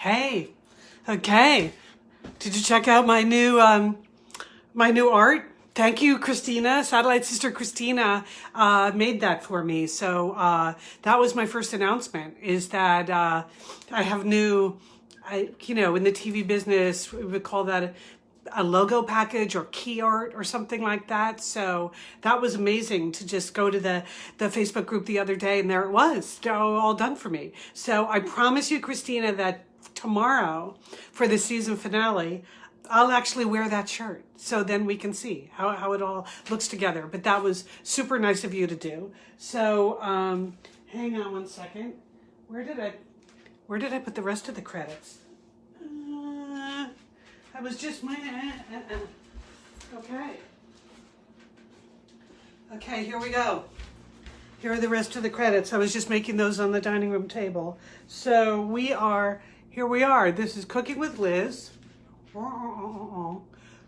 Hey, okay. Did you check out my new art? Thank you, Christina. Satellite Sister Christina made that for me. So that was my first announcement, is that I have new, in the TV business, we would call that a logo package or key art or something like that. So that was amazing to just go to the Facebook group the other day, and there it was, all done for me. So I promise you, Christina, that tomorrow for the season finale, I'll actually wear that shirt, so then we can see how it all looks together. But that was super nice of you to do. So hang on one second. Where did I put the rest of the credits? I was just Okay, here we go. Here are the rest of the credits. I was just making those on the dining room table. So here we are. This is Cooking with Liz.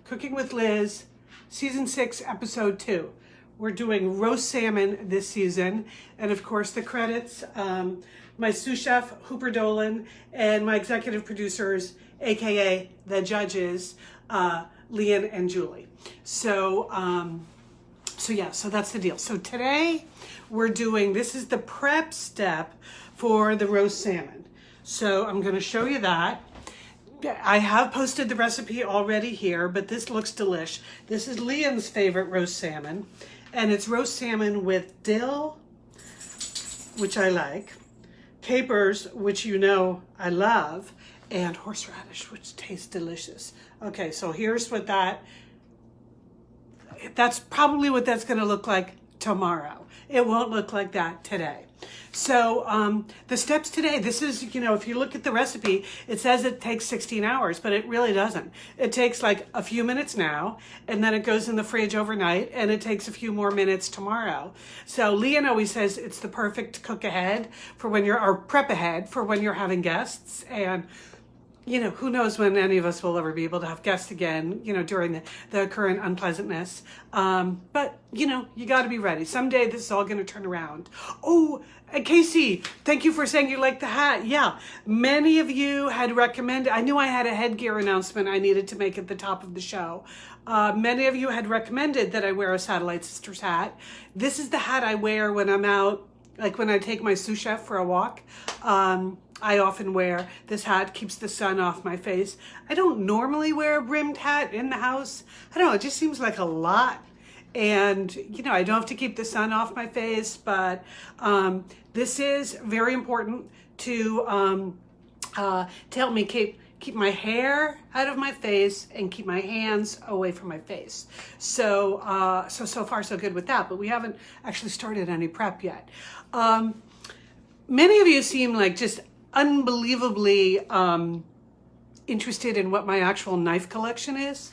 Cooking with Liz, Season 6, Episode 2. We're doing roast salmon this season. And of course the credits, my sous chef, Hooper Dolan, and my executive producers, AKA the judges, Lian and Julie. So that's the deal. So today we're doing, this is the prep step for the roast salmon. So I'm going to show you that. I have posted the recipe already here, but this looks delish. This is Lian's favorite roast salmon, and it's roast salmon with dill, which I like, capers, which you know I love, and horseradish, which tastes delicious. Okay, so here's what that's probably what that's going to look like tomorrow. It won't look like that today. So the steps today, this is, if you look at the recipe, it says it takes 16 hours, but it really doesn't. It takes like a few minutes now, and then it goes in the fridge overnight, and it takes a few more minutes tomorrow. So Lian always says it's the perfect cook ahead for when or prep ahead for when you're having guests. And who knows when any of us will ever be able to have guests again, during the current unpleasantness. But, you got to be ready. Someday this is all going to turn around. Oh, Casey, thank you for saying you like the hat. Yeah, many of you had recommended, I knew I had a headgear announcement I needed to make at the top of the show. Many of you had recommended that I wear a Satellite Sisters hat. This is the hat I wear when I'm out, like when I take my sous chef for a walk. I often wear this hat, keeps the sun off my face. I don't normally wear a brimmed hat in the house. I don't know, it just seems like a lot. And, I don't have to keep the sun off my face, but this is very important to help me keep my hair out of my face and keep my hands away from my face. So far so good with that, but we haven't actually started any prep yet. Many of you seem like just unbelievably interested in what my actual knife collection is.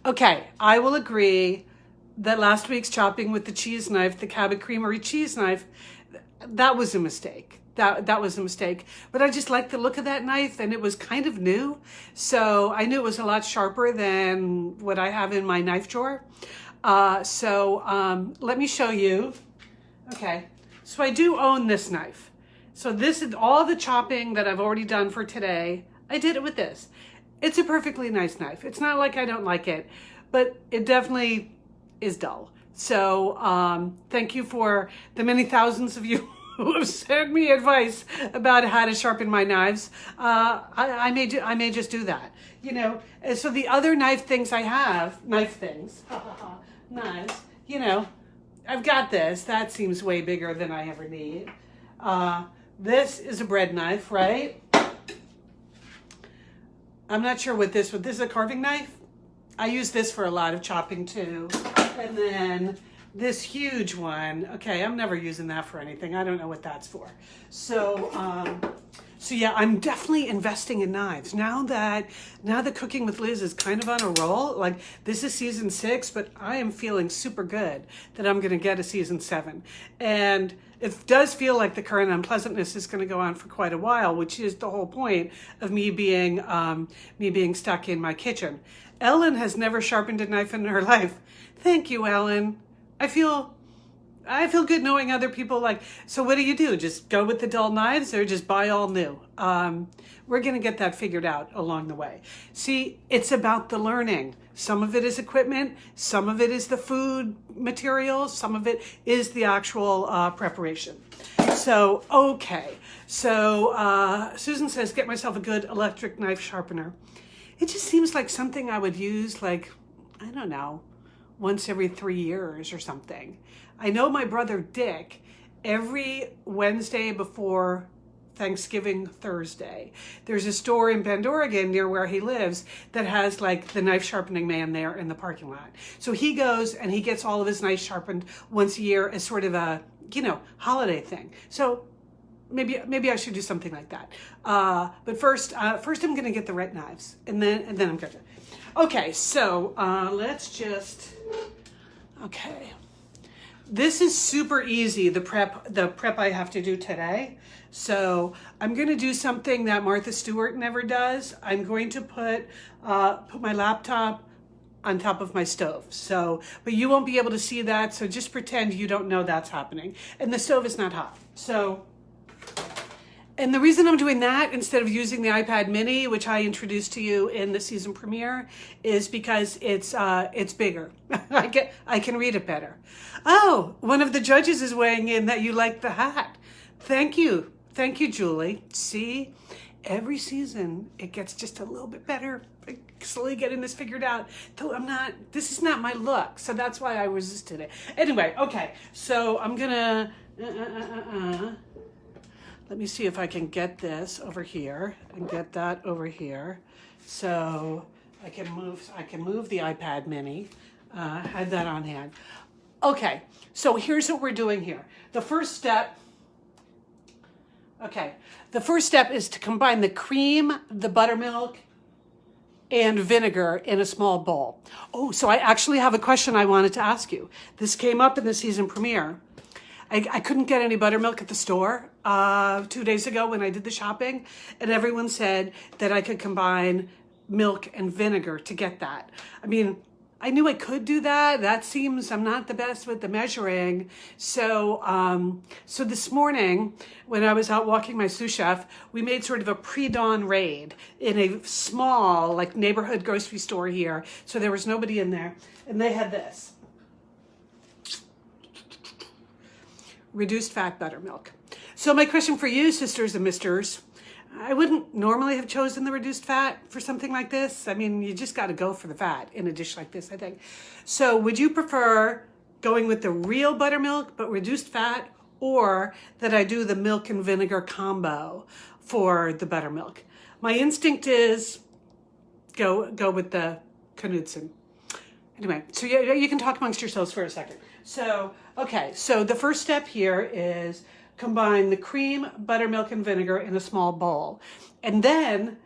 Okay, I will agree that last week's chopping with the cheese knife, the Cabot Creamery cheese knife, that was a mistake. That was a mistake. But I just like the look of that knife, and it was kind of new. So I knew it was a lot sharper than what I have in my knife drawer. Let me show you. Okay, so I do own this knife. So this is all the chopping that I've already done for today. I did it with this. It's a perfectly nice knife. It's not like I don't like it, but it definitely is dull. So thank you for the many thousands of you who have sent me advice about how to sharpen my knives. I may just do that. And so the other knives, I've got this. That seems way bigger than I ever need. This is a bread knife, right? I'm not sure what this is a carving knife. I use this for a lot of chopping too. And then this huge one, okay, I'm never using that for anything. I don't know what that's for. So yeah, I'm definitely investing in knives. Now that Cooking with Liz is kind of on a roll, like this is season 6, but I am feeling super good that I'm gonna get a season 7. And it does feel like the current unpleasantness is gonna go on for quite a while, which is the whole point of me being stuck in my kitchen. Ellen has never sharpened a knife in her life. Thank you, Ellen. I feel I feel good knowing other people like, so what do? Just go with the dull knives or just buy all new? We're going to get that figured out along the way. See, it's about the learning. Some of it is equipment. Some of it is the food materials. Some of it is the actual preparation. So, okay. So Susan says, get myself a good electric knife sharpener. It just seems like something I would use like, I don't know, once every 3 years or something. I know my brother Dick, every Wednesday before Thanksgiving Thursday, there's a store in Bend, Oregon near where he lives that has like the knife sharpening man there in the parking lot. So he goes and he gets all of his knives sharpened once a year as sort of a, holiday thing. So maybe I should do something like that. But first I'm going to get the red knives and then I'm going to. Okay, so let's just, okay. This is super easy, the prep I have to do today. So I'm going to do something that Martha Stewart never does. I'm going to put my laptop on top of my stove. So, but you won't be able to see that. So just pretend you don't know that's happening. And the stove is not hot. So, and the reason I'm doing that instead of using the iPad mini, which I introduced to you in the season premiere, is because it's bigger. I can read it better. Oh, one of the judges is weighing in that you like the hat. Thank you, Julie. See, every season it gets just a little bit better. I'm slowly getting this figured out. Though this is not my look, so that's why I resisted it. Anyway, okay, so I'm gonna. Let me see if I can get this over here and get that over here. So I can move the iPad mini, had that on hand. Okay, so here's what we're doing here. The first step is to combine the cream, the buttermilk, and vinegar in a small bowl. Oh, so I actually have a question I wanted to ask you. This came up in the season premiere. I couldn't get any buttermilk at the store 2 days ago when I did the shopping, and everyone said that I could combine milk and vinegar to get that. I mean, I knew I could do that. That seems, I'm not the best with the measuring. So, so this morning when I was out walking my sous chef, we made sort of a pre-dawn raid in a small like neighborhood grocery store here. So there was nobody in there, and they had this. Reduced fat buttermilk. So my question for you, sisters and misters, I wouldn't normally have chosen the reduced fat for something like this. I mean, you just got to go for the fat in a dish like this, I think. So would you prefer going with the real buttermilk but reduced fat, or that I do the milk and vinegar combo for the buttermilk? My instinct is go with the Knudsen. Anyway, so you can talk amongst yourselves for a second. So, okay, so the first step here is combine the cream, buttermilk, and vinegar in a small bowl. And then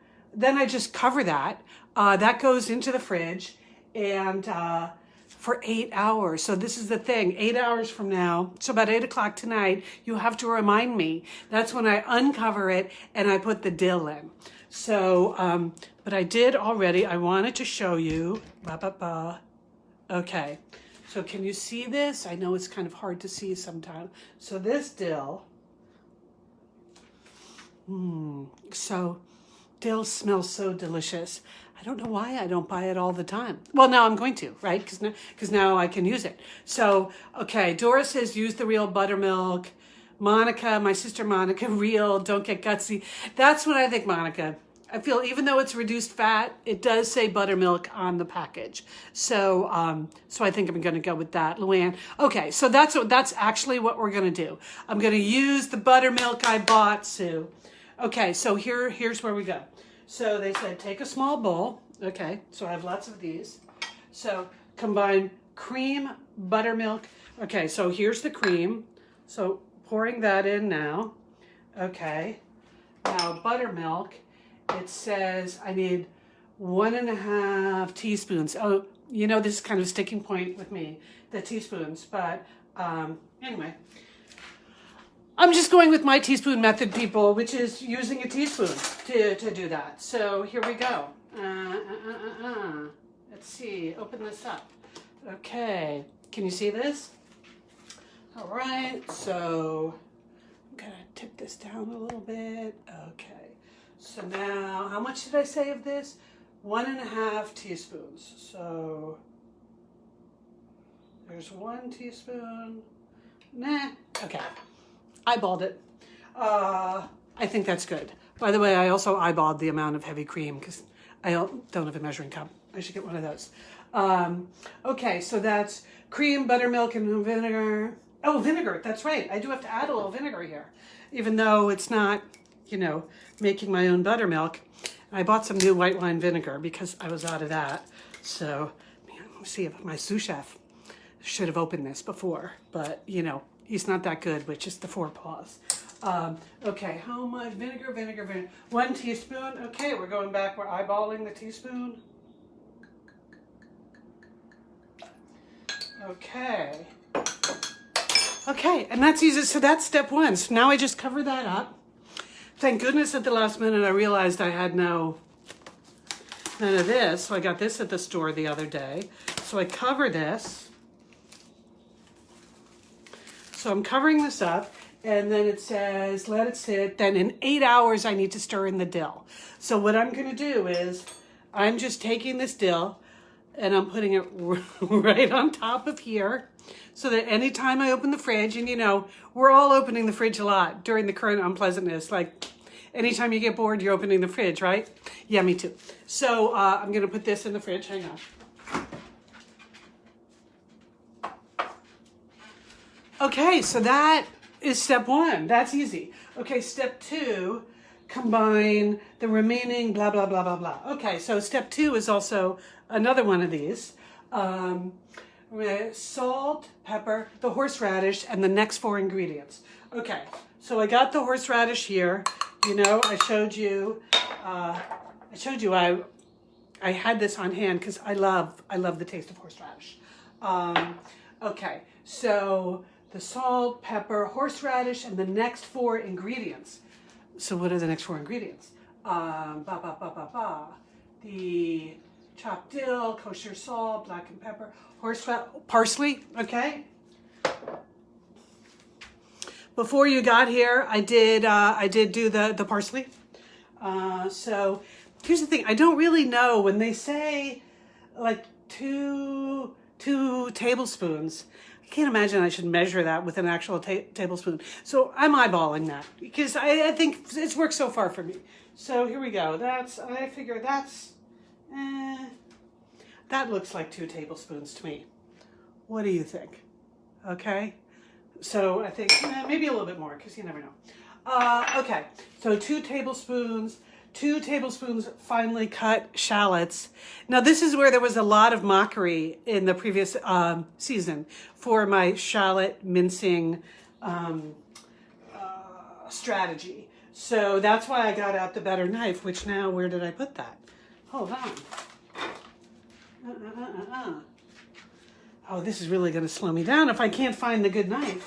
I just cover that. That goes into the fridge and for 8 hours. So this is the thing, 8 hours from now, so about 8 o'clock tonight, you have to remind me. That's when I uncover it and I put the dill in. So, but I did already. I wanted to show you. Okay. So can you see this? I know it's kind of hard to see sometimes. So this dill, so dill smells so delicious. I don't know why I don't buy it all the time. Well, now I'm going to, right? Because now I can use it. So, okay, Dora says use the real buttermilk. Monica, my sister Monica, real, don't get gutsy. That's what I think, Monica. I feel even though it's reduced fat, it does say buttermilk on the package. So, so I think I'm going to go with that, Luann. Okay, so that's actually what we're going to do. I'm going to use the buttermilk I bought, Sue. Okay, so here's where we go. So they said take a small bowl. Okay, so I have lots of these. So combine cream, buttermilk. Okay, so here's the cream. So pouring that in now. Okay, now buttermilk. It says I need 1.5 teaspoons. Oh, you know, this is kind of a sticking point with me, the teaspoons. But anyway, I'm just going with my teaspoon method, people, which is using a teaspoon to do that. So here we go. Let's see, open this up. Okay, can you see this? All right, so I'm gonna tip this down a little bit. Okay, so now how much did I say of this? 1.5 teaspoons. So there's 1 teaspoon. Nah, okay. Eyeballed it. I think that's good. By the way, I also eyeballed the amount of heavy cream because I don't have a measuring cup. I should get one of those. Okay, so that's cream, buttermilk, and vinegar. Oh, vinegar, that's right. I do have to add a little vinegar here, even though it's not, you know, making my own buttermilk. I bought some new white wine vinegar because I was out of that. So, let me see if my sous chef should have opened this before, but, you know, he's not that good with just the 4 paws. Okay, how much vinegar? 1 teaspoon. Okay, we're going back. We're eyeballing the teaspoon. Okay. Okay, and that's easy. So that's step 1. So now I just cover that up. Thank goodness at the last minute I realized I had none of this. So I got this at the store the other day. So I cover this. So I'm covering this up. And then it says, let it sit. Then in 8 hours, I need to stir in the dill. So what I'm going to do is I'm just taking this dill and I'm putting it right on top of here so that anytime I open the fridge, and you know, we're all opening the fridge a lot during the current unpleasantness. Like anytime you get bored, you're opening the fridge, right? Yeah, me too. So I'm going to put this in the fridge. Hang on. Okay, so that is step 1. That's easy. Okay, step 2, combine the remaining blah, blah, blah, blah, blah. Okay, so step 2 is also another one of these. Salt, pepper, the horseradish, and the next 4 ingredients. Okay, so I got the horseradish here. You know, I showed you I had this on hand because I love the taste of horseradish. Okay, so the salt, pepper, horseradish, and the next 4 ingredients. So what are the next 4 ingredients? The chopped dill, kosher salt, black and pepper, parsley, okay? Before you got here, I did do the parsley. So here's the thing. I don't really know when they say like 2 tablespoons. I can't imagine I should measure that with an actual tablespoon. So I'm eyeballing that because I think it's worked so far for me. So here we go. I figure that looks like 2 tablespoons to me. What do you think? Okay. So I think maybe a little bit more because you never know. Okay. So 2 tablespoons. 2 tablespoons finely cut shallots. Now this is where there was a lot of mockery in the previous season for my shallot mincing strategy. So that's why I got out the better knife, which now, where did I put that? Hold on. Oh, this is really going to slow me down if I can't find the good knife.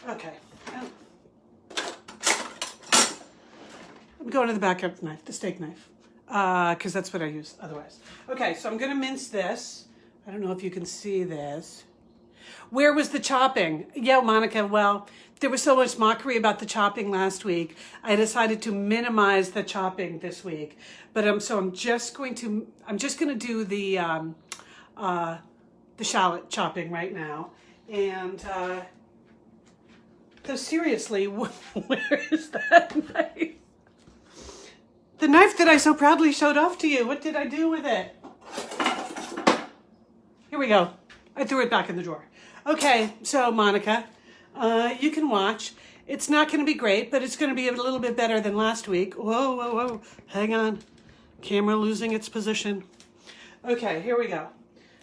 Okay. I'm going to the backup knife, the steak knife, because that's what I use otherwise. Okay, so I'm going to mince this. I don't know if you can see this. Where was the chopping? Yeah, Monica, well, there was so much mockery about the chopping last week. I decided to minimize the chopping this week. But so I'm just going to do the shallot chopping right now. And so seriously, where is that knife? The knife that I so proudly showed off to you. What did I do with it? Here we go. I threw it back in the drawer. Okay, so Monica, you can watch. It's not going to be great, but it's going to be a little bit better than last week. Whoa, whoa, whoa. Hang on. Camera losing its position. Okay, here we go.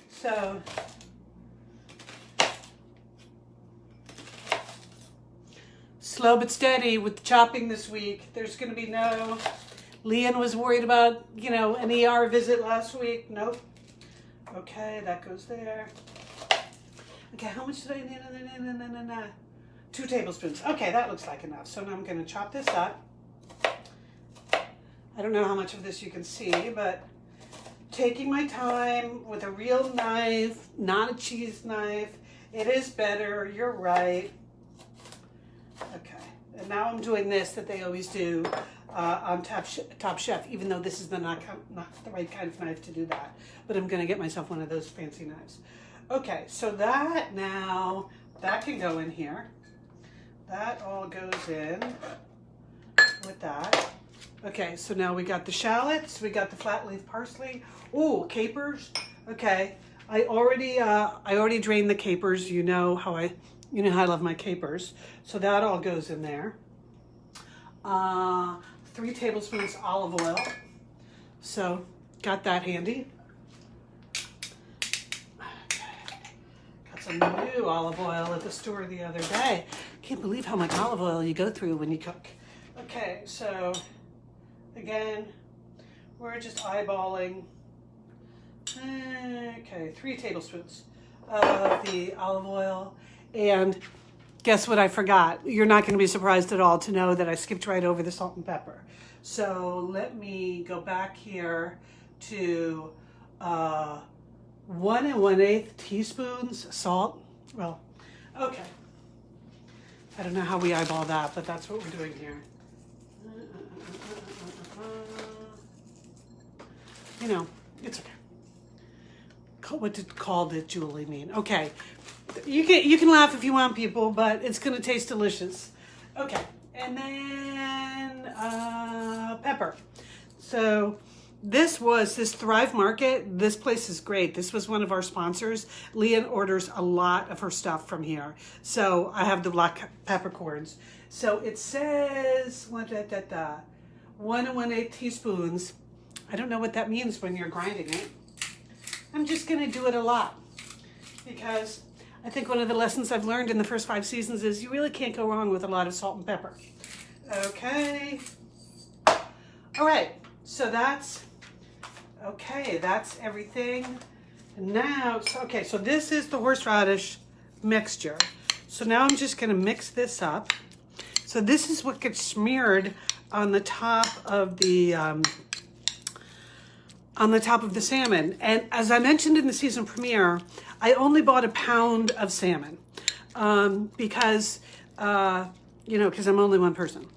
So, slow but steady with the chopping this week. There's going to be no... Lian was worried about, you know, an ER visit last week. Nope. Okay, that goes there. Okay, how much did I need? 2 tablespoons. Okay, that looks like enough. So now I'm going to chop this up. I don't know how much of this you can see, but taking my time with a real knife, not a cheese knife. It is better, you're right. Okay, and now I'm doing this that they always do on Top Chef, even though this is not the right kind of knife to do that. But I'm gonna get myself one of those fancy knives. Okay, so that now, that can go in here. That all goes in with that. Okay, so now we got the shallots, we got the flat leaf parsley. Ooh, capers. Okay, I already drained the capers. You know how I love my capers. So that all goes in there. 3 tablespoons olive oil. So got that handy. Okay. Got some new olive oil at the store the other day. Can't believe how much olive oil you go through when you cook. Okay, so again, we're just eyeballing. Okay, 3 tablespoons of the olive oil. And guess what I forgot? You're not going to be surprised at all to know that I skipped right over the salt and pepper. So let me go back here to 1 1/8 teaspoons salt. Well, okay. I don't know how we eyeball that, but that's what we're doing here. You know, it's okay. What did called it, Julie, mean? Okay, you can laugh if you want, people, but it's gonna taste delicious. Okay, and then pepper. So this Thrive Market. This place is great. This was one of our sponsors. Lian orders a lot of her stuff from here. So I have the black peppercorns. So it says 1 1/8 teaspoons. I don't know what that means when you're grinding it. I'm just gonna do it a lot because I think one of the lessons I've learned in the first 5 seasons is you really can't go wrong with a lot of salt and pepper. Okay. All right, so that's everything. And now, so this is the horseradish mixture. So now I'm just gonna mix this up. So this is what gets smeared on the top of the salmon. And as I mentioned in the season premiere, I only bought a pound of salmon because I'm only one person.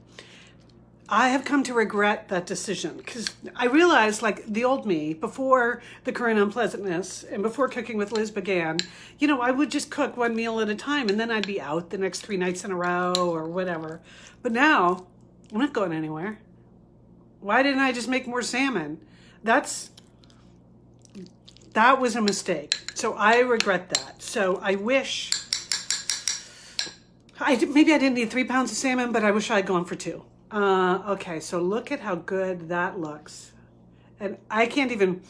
I have come to regret that decision because I realized, like the old me, before the current unpleasantness and before Cooking with Liz began, I would just cook one meal at a time and then I'd be out the next 3 nights in a row or whatever. But now, I'm not going anywhere. Why didn't I just make more salmon? That was a mistake. So I regret that. So I wish, maybe I didn't need 3 pounds of salmon, but I wish I had gone for 2. Okay, so look at how good that looks. And I can't even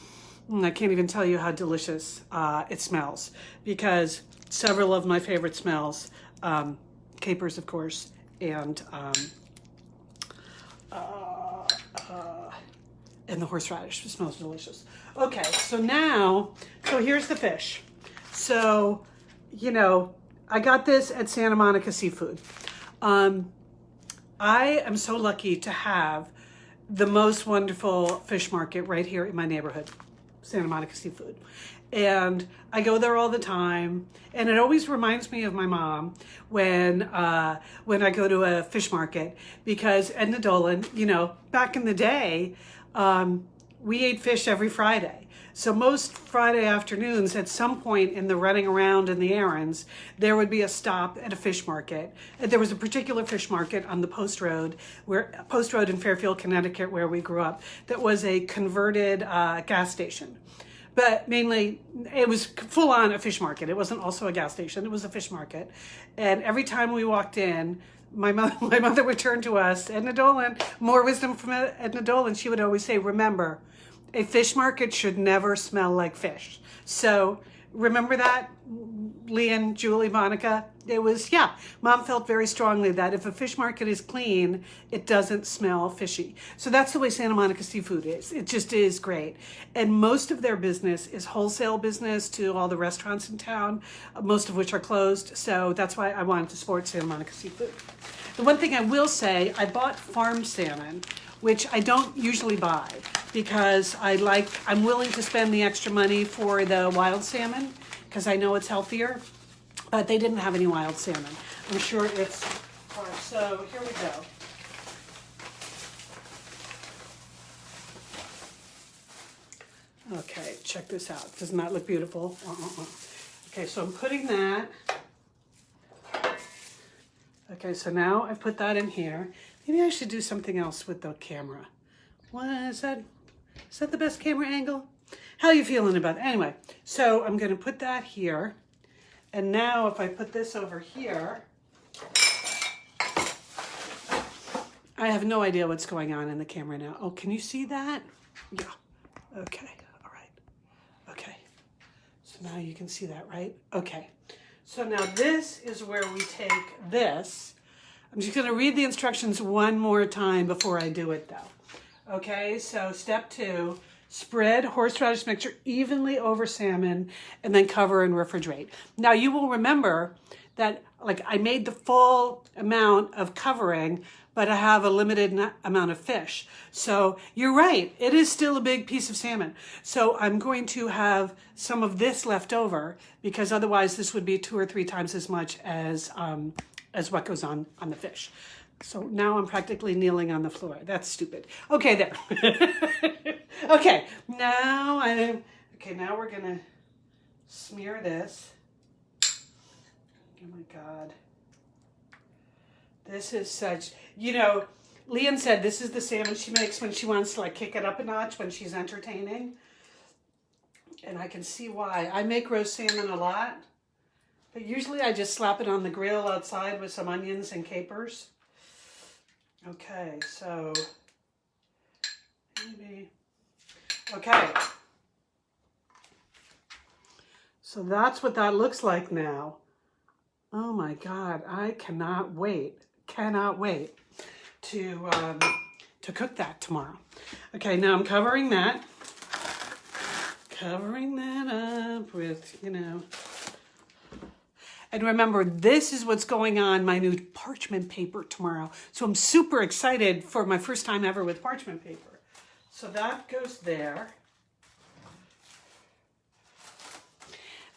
tell you how delicious it smells because several of my favorite smells, capers, of course, and the horseradish. It smells delicious. Okay, so here's the fish. So, I got this at Santa Monica Seafood. I am so lucky to have the most wonderful fish market right here in my neighborhood, Santa Monica Seafood. And I go there all the time. And it always reminds me of my mom when I go to a fish market because Edna Dolan, back in the day, we ate fish every Friday. So most Friday afternoons, at some point in the running around and the errands, there would be a stop at a fish market. There was a particular fish market on the Post Road in Fairfield, Connecticut, where we grew up, that was a converted gas station. But mainly, it was full on a fish market. It wasn't also a gas station. It was a fish market. And every time we walked in, my mother would turn to us, Edna Dolan, more wisdom from Edna Dolan. She would always say, remember, a fish market should never smell like fish. So remember that, Lian, Julie, Monica? It was, Mom felt very strongly that if a fish market is clean, it doesn't smell fishy. So that's the way Santa Monica Seafood is. It just is great. And most of their business is wholesale business to all the restaurants in town, most of which are closed. So that's why I wanted to support Santa Monica Seafood. The one thing I will say, I bought farmed salmon, which I don't usually buy because I'm willing to spend the extra money for the wild salmon because I know it's healthier, but they didn't have any wild salmon. I'm sure it's hard. So here we go. Okay, check this out. Doesn't that look beautiful? Okay, so I'm putting that. Okay, so now I've put that in here. Maybe I should do something else with the camera. What is that? Is that the best camera angle? How are you feeling about it? Anyway, so I'm going to put that here. And now if I put this over here, I have no idea what's going on in the camera now. Oh, can you see that? Yeah. Okay. All right. Okay. So now you can see that, right? Okay. So now this is where we take this. I'm just going to read the instructions one more time before I do it though. Okay, so step 2, spread horseradish mixture evenly over salmon and then cover and refrigerate. Now you will remember that like I made the full amount of covering, but I have a limited amount of fish. So you're right, it is still a big piece of salmon. So I'm going to have some of this left over because otherwise this would be 2 or 3 times as much as what goes on the fish. So now I'm practically kneeling on the floor. That's stupid. Okay, there. Okay, now now we're gonna smear this. Oh my God. This is such, Lian said this is the salmon she makes when she wants to like kick it up a notch when she's entertaining. And I can see why. I make roast salmon a lot, but usually I just slap it on the grill outside with some onions and capers. Okay, so maybe, okay. So that's what that looks like now. Oh my God, I cannot wait to cook that tomorrow. Okay, now I'm covering that up with, And remember, this is what's going on my new parchment paper tomorrow. So I'm super excited for my first time ever with parchment paper. So that goes there.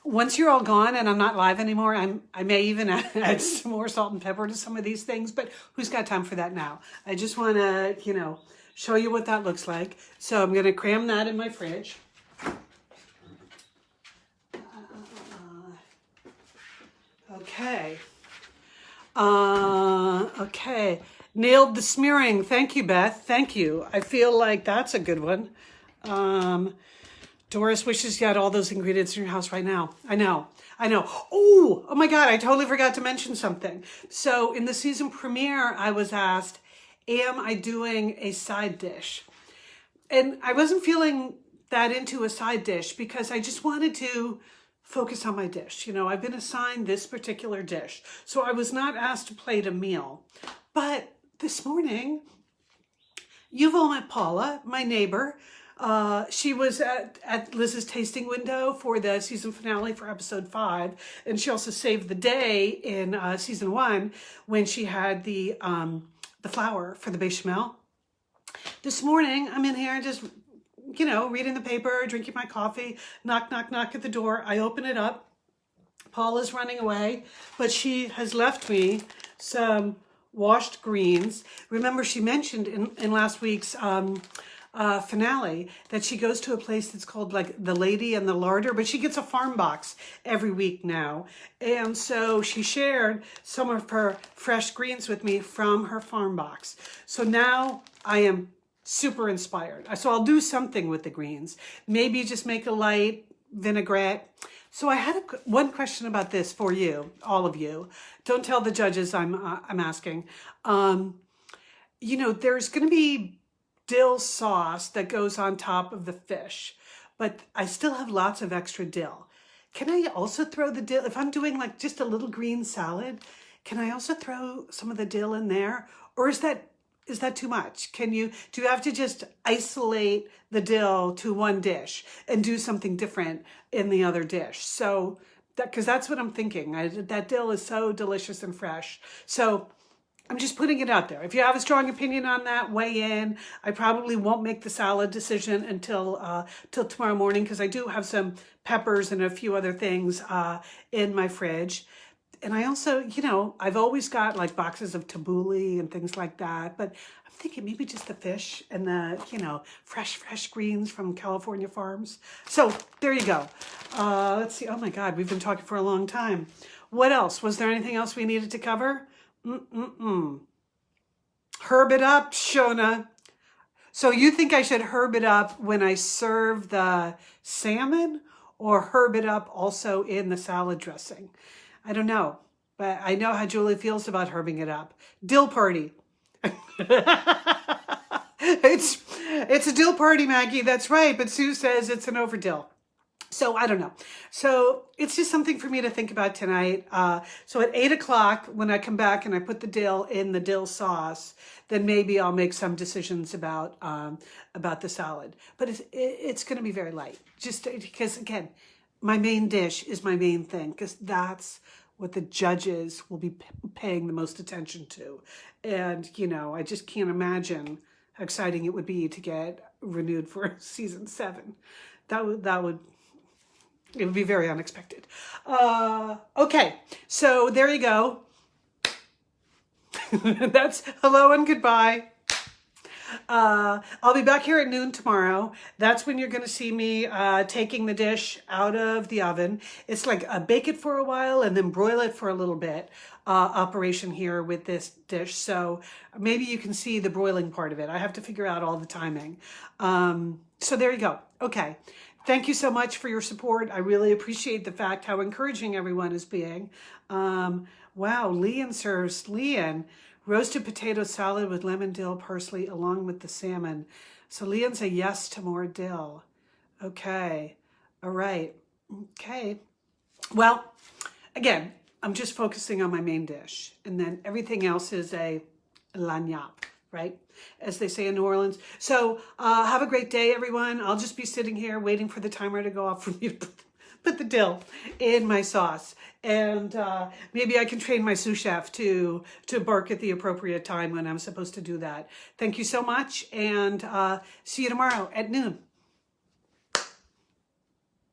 Once you're all gone and I'm not live anymore, I may even add some more salt and pepper to some of these things, but who's got time for that now? I just want to, show you what that looks like. So I'm going to cram that in my fridge. Okay. Okay. Nailed the smearing. Thank you, Beth. Thank you. I feel like that's a good one. Doris wishes you had all those ingredients in your house right now. I know. Oh my God, I totally forgot to mention something. So in the season premiere, I was asked, am I doing a side dish? And I wasn't feeling that into a side dish because I just wanted to focus on my dish. I've been assigned this particular dish. So I was not asked to plate a meal. But this morning, you've all met Paula, my neighbor. She was at Liz's tasting window for the season finale for episode 5. And she also saved the day in season 1 when she had the flour for the bechamel. This morning, I'm in here just, reading the paper, drinking my coffee, knock, knock, knock at the door. I open it up. Paula's running away, but she has left me some washed greens. Remember, she mentioned in last week's finale that she goes to a place that's called like the Lady and the Larder, but she gets a farm box every week now. And so she shared some of her fresh greens with me from her farm box. So now I am super inspired. So I'll do something with the greens. Maybe just make a light vinaigrette. So I had one question about this for you, all of you. Don't tell the judges I'm asking. There's going to be dill sauce that goes on top of the fish, but I still have lots of extra dill. Can I also throw the dill, if I'm doing like just a little green salad, can I also throw some of the dill in there? Or is that too much? Do you have to just isolate the dill to one dish and do something different in the other dish? So because that's what I'm thinking. That dill is so delicious and fresh. So I'm just putting it out there. If you have a strong opinion on that, weigh in. I probably won't make the salad decision until till tomorrow morning because I do have some peppers and a few other things in my fridge. And I also, you know, I've always got like boxes of tabbouleh and things like that, but I'm thinking maybe just the fish and the, you know, fresh greens from California farms. So there you go. Let's see. Oh my God, we've been talking for a long time. What else? Was there anything else we needed to cover? Herb it up, Shona. So you think I should herb it up when I serve the salmon or herb it up also in the salad dressing? I don't know, but I know how Julie feels about herbing it up. Dill party. It's a dill party, Maggie. That's right. But Sue says it's an overdill. So I don't know. So it's just something for me to think about tonight. So at 8 o'clock, when I come back and I put the dill in the dill sauce, then maybe I'll make some decisions about the salad. But it's going to be very light, just because again, my main dish is my main thing, because that's what the judges will be paying the most attention to. And, you know, I just can't imagine how exciting it would be to get renewed for season 7. It would be very unexpected. Okay, so there you go. That's hello and goodbye. I'll be back here at noon tomorrow. That's when you're going to see me taking the dish out of the oven. It's like bake it for a while and then broil it for a little bit operation here with this dish. So maybe you can see the broiling part of it. I have to figure out all the timing. So there you go. Okay. Thank you so much for your support. I really appreciate the fact how encouraging everyone is being. Wow, Lian serves roasted potato salad with lemon, dill, parsley, along with the salmon. So Lian's a yes to more dill. Okay. All right. Okay. Well, again, I'm just focusing on my main dish. And then everything else is a lagniappe, right? As they say in New Orleans. So have a great day, everyone. I'll just be sitting here waiting for the timer to go off for me to put the dill in my sauce. And maybe I can train my sous chef to bark at the appropriate time when I'm supposed to do that. Thank you so much, and see you tomorrow at noon.